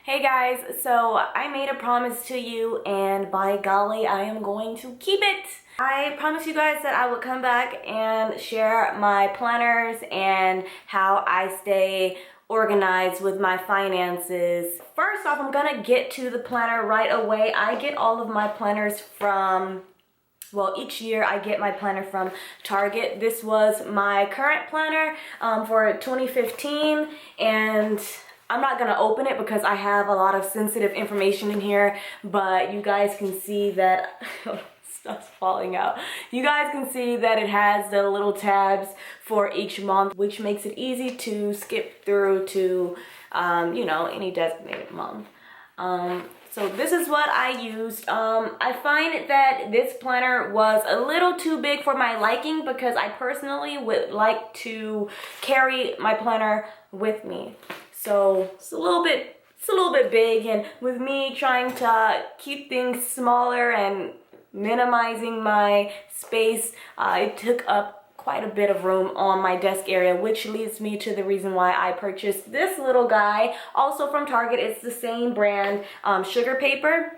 Hey guys, so I made a promise to you and by golly, I am going to keep it. I promised you guys that I would come back and share my planners and how I stay organized with my finances. First off, I'm gonna get to the planner right away. I get all of my planners from, well, each year I get my planner from Target. This was my current planner for 2015, and I'm not gonna open it because I have a lot of sensitive information in here, but you guys can see that stuff's falling out. You guys can see that it has the little tabs for each month, which makes it easy to skip through to, you know, any designated month. So this is what I used. I find that this planner was a little too big for my liking because I personally would like to carry my planner with me. So it's a little bit big, and with me trying to keep things smaller and minimizing my space, it took up quite a bit of room on my desk area, which leads me to the reason why I purchased this little guy, also from Target. It's the same brand, Sugar Paper.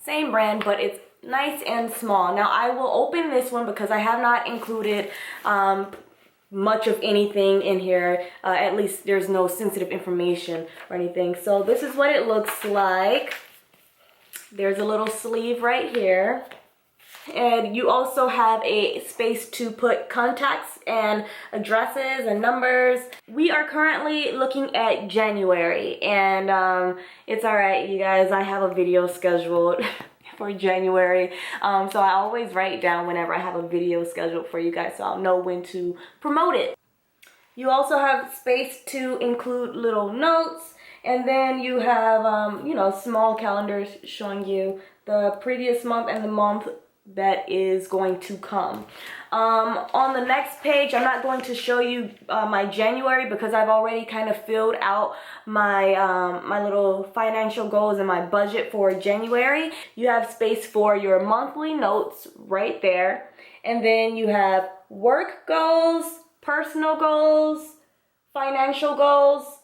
Same brand, but it's nice and small. Now I will open this one because I have not included much of anything in here. At least there's no sensitive information or anything. So this is what it looks like. There's a little sleeve right here. And you also have a space to put contacts and addresses and numbers. We are currently looking at January, and it's alright, you guys. I have a video scheduled for January, so I always write down whenever I have a video scheduled for you guys, so I'll know when to promote it. You also have space to include little notes, and then you have you know, small calendars showing you the previous month and the month that is going to come. On the next page, I'm not going to show you my January because I've already kind of filled out my my little financial goals and my budget for January. You have space for your monthly notes right there, and then you have work goals, personal goals, financial goals.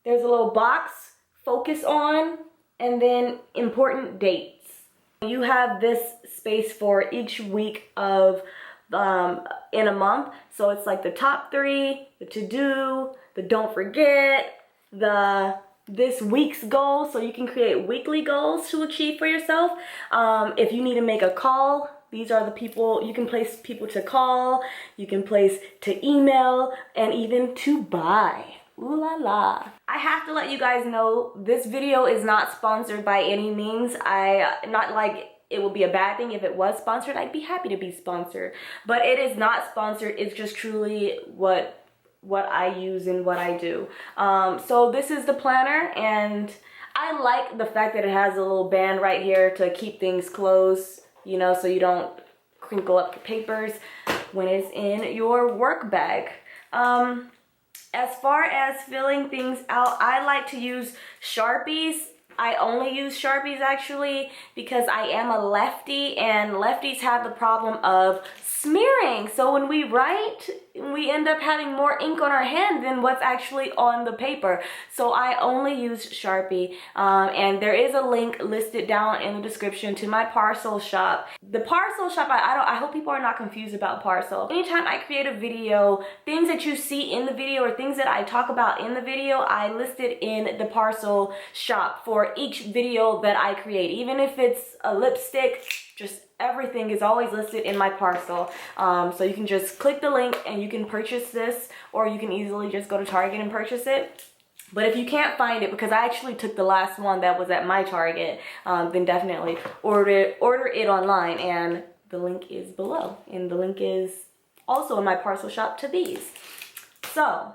There's a little box, focus on, and then important dates. You have this space for each week of in a month. So it's like the top 3, the to-do, the don't forget, the this week's goal. So you can create weekly goals to achieve for yourself. If you need to make a call, these are the people you can place people to call, you can place to email, and even to buy. Ooh la la. I have to let you guys know this video is not sponsored by any means. Not like it would be a bad thing if it was sponsored. I'd be happy to be sponsored, but it is not sponsored. It's just truly what I use and what I do. So this is the planner, and I like the fact that it has a little band right here to keep things closed, you know, so you don't crinkle up the papers when it's in your work bag. As far as filling things out, I like to use Sharpies. I only use Sharpies actually because I am a lefty, and lefties have the problem of smearing. So when we write, we end up having more ink on our hand than what's actually on the paper. So I only use Sharpie, and there is a link listed down in the description to my parcel shop. The parcel shop, I hope people are not confused about parcel. Anytime I create a video, things that you see in the video or things that I talk about in the video, I listed in the parcel shop for each video that I create. Even if it's a lipstick, just everything is always listed in my parcel. So you can just click the link and you can purchase this, or you can easily just go to Target and purchase it. But if you can't find it, because I actually took the last one that was at my Target, then definitely order it online, and the link is below, and the link is also in my parcel shop to these. So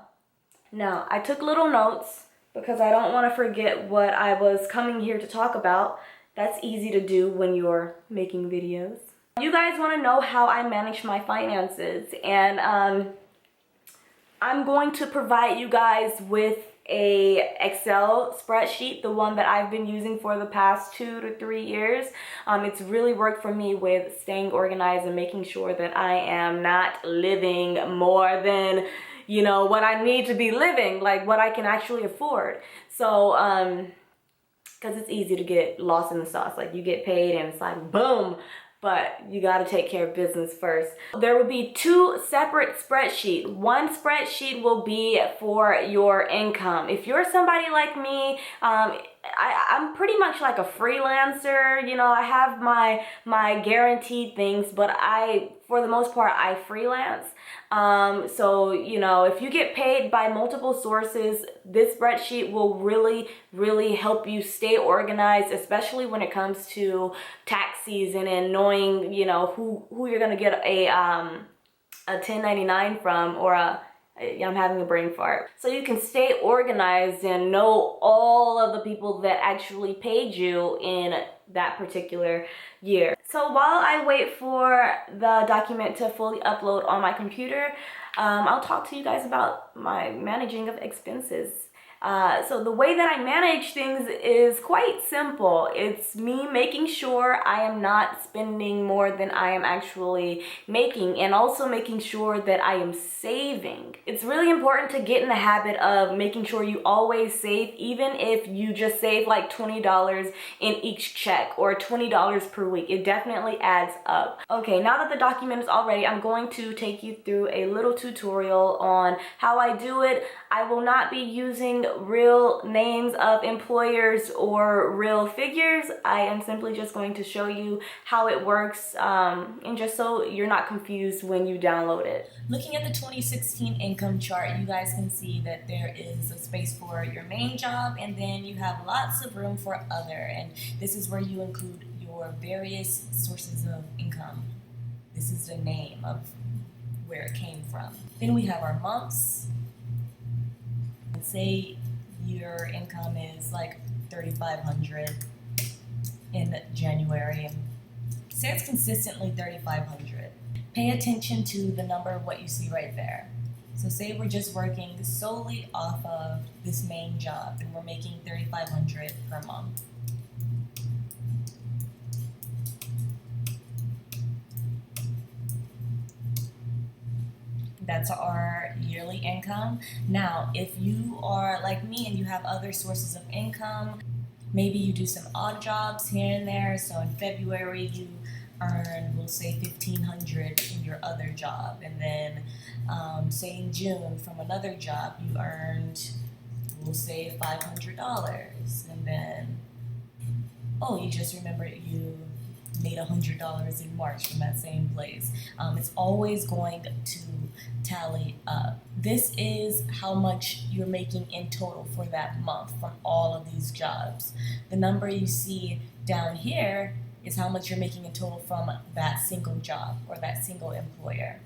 now I took little notes because I don't want to forget what I was coming here to talk about. That's easy to do when you're making videos. You guys want to know how I manage my finances, and I'm going to provide you guys with a Excel spreadsheet, the one that I've been using for the past 2 to 3 years. It's really worked for me with staying organized and making sure that I am not living more than, you know, what I need to be living, like what I can actually afford. So, because it's easy to get lost in the sauce. Like you get paid and it's like, boom, but you got to take care of business first. There will be two separate spreadsheets. One spreadsheet will be for your income. If you're somebody like me, I'm pretty much like a freelancer. You know, I have my guaranteed things, but for the most part, I freelance. So, you know, if you get paid by multiple sources, this spreadsheet will really, really help you stay organized, especially when it comes to tax season and knowing, you know, who you're going to get a 1099 from, or I'm having a brain fart. So you can stay organized and know all of the people that actually paid you in that particular year. So while I wait for the document to fully upload on my computer, I'll talk to you guys about my managing of expenses. So the way that I manage things is quite simple. It's me making sure I am not spending more than I am actually making, and also making sure that I am saving. It's really important to get in the habit of making sure you always save, even if you just save like $20 in each check or $20 per week. It definitely adds up. Okay, now that the document is all ready, I'm going to take you through a little tutorial on how I do it. I will not be using real names of employers or real figures. I am simply just going to show you how it works, and just so you're not confused when you download it. Looking at the 2016 income chart, you guys can see that there is a space for your main job, and then you have lots of room for other, and this is where you include your various sources of income. This is the name of where it came from. Then we have our months. Say your income is like $3,500 in January. Say it's consistently $3,500. Pay attention to the number of what you see right there. So say we're just working solely off of this main job and we're making $3,500 per month. That's our yearly income. Now, if you are like me and you have other sources of income, maybe you do some odd jobs here and there. So in February, you earn, we'll say $1,500 in your other job. And then say in June from another job, you earned, we'll say $500. And then, oh, you just remembered you made $100 in March from that same place. It's always going to tally up. This is how much you're making in total for that month from all of these jobs. The number you see down here is how much you're making in total from that single job or that single employer.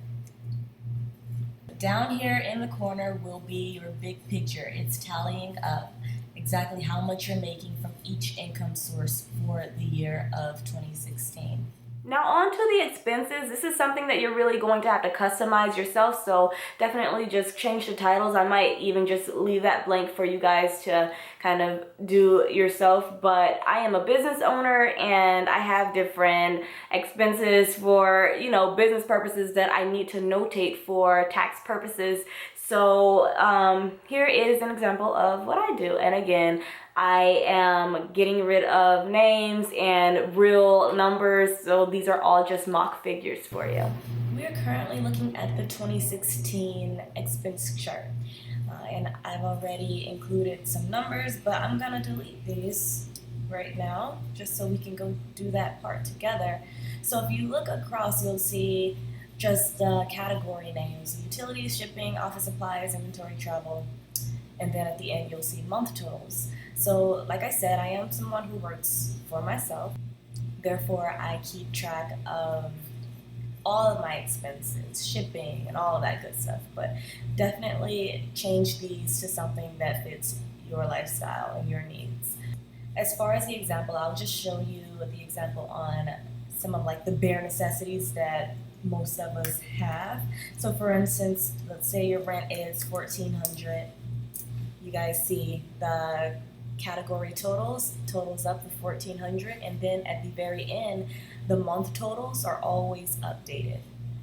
Down here in the corner will be your big picture. It's tallying up exactly how much you're making from each income source for the year of 2016. Now on to the expenses. This is something that you're really going to have to customize yourself, so definitely just change the titles. I might even just leave that blank for you guys to kind of do yourself, but I am a business owner and I have different expenses for, you know, business purposes that I need to notate for tax purposes. So here is an example of what I do. And again, I am getting rid of names and real numbers, so these are all just mock figures for you. We are currently looking at the 2016 expense chart. And I've already included some numbers, but I'm gonna delete these right now just so we can go do that part together. So if you look across, you'll see just the category names: utilities, shipping, office supplies, inventory, travel, and then at the end you'll see month totals. So like I said, I am someone who works for myself, therefore I keep track of all of my expenses, shipping and all of that good stuff, but definitely change these to something that fits your lifestyle and your needs. As far as the example, I'll just show you the example on some of like the bare necessities that most of us have. So for instance, let's say your rent is $1,400. You guys see the category totals up to $1,400, and then at the very end the month totals are always updated.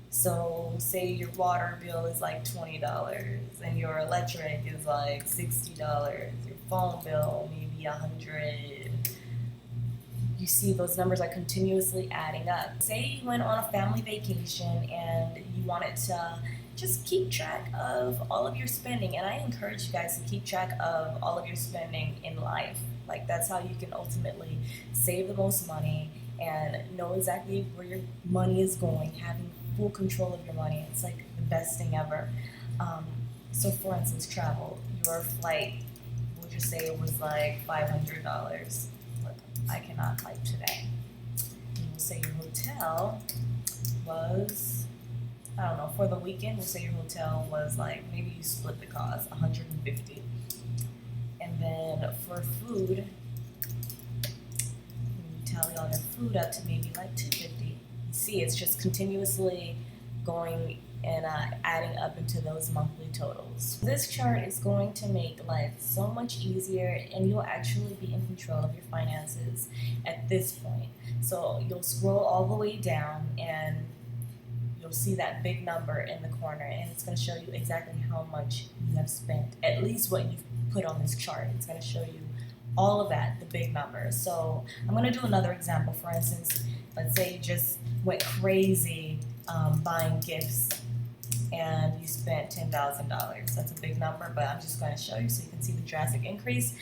So say your water bill is like $20 and your electric is like $60, your phone bill maybe $100. You see those numbers are continuously adding up. Say you went on a family vacation and you wanted to just keep track of all of your spending, and I encourage you guys to keep track of all of your spending in life. Like, that's how you can ultimately save the most money and know exactly where your money is going, having full control of your money. It's like the best thing ever. So for instance, travel, your flight, we'll just say it was like $500. I cannot type today. And we'll say your hotel was, I don't know, for the weekend, we'll say your hotel was like, maybe you split the cost, $150. And then for food, you tally all your food up to maybe like $250. You see, it's just continuously going and adding up into those monthly totals. This chart is going to make life so much easier, and you'll actually be in control of your finances at this point. So you'll scroll all the way down and you'll see that big number in the corner, and it's going to show you exactly how much you have spent, at least what you've put on this chart. It's going to show you all of that, the big numbers. So I'm going to do another example. For instance, let's say you just went crazy buying gifts and you spent $10,000. That's a big number, but I'm just going to show you so you can see the drastic increase.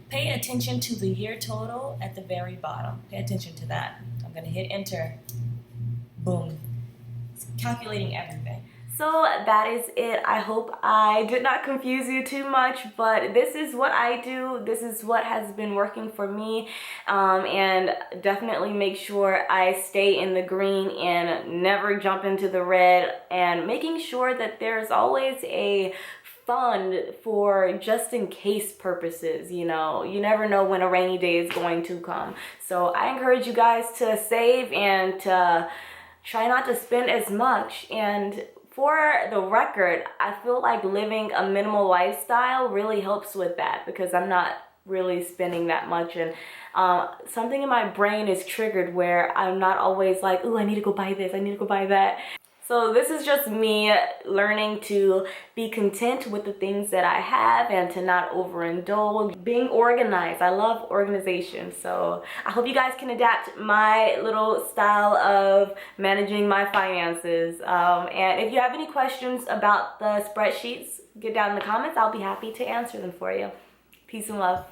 Pay attention to the year total at the very bottom. Pay attention to that. I'm going to hit enter. Boom. It's calculating everything. So that is it. I hope I did not confuse you too much, but this is what I do. This is what has been working for me, and definitely make sure I stay in the green and never jump into the red, and making sure that there's always a fund for just in case purposes. You know, you never know when a rainy day is going to come. So I encourage you guys to save and to try not to spend as much. And for the record, I feel like living a minimal lifestyle really helps with that, because I'm not really spending that much, and something in my brain is triggered where I'm not always like, ooh, I need to go buy this, I need to go buy that. So this is just me learning to be content with the things that I have and to not overindulge. Being organized. I love organization. So I hope you guys can adapt my little style of managing my finances. And if you have any questions about the spreadsheets, get down in the comments. I'll be happy to answer them for you. Peace and love.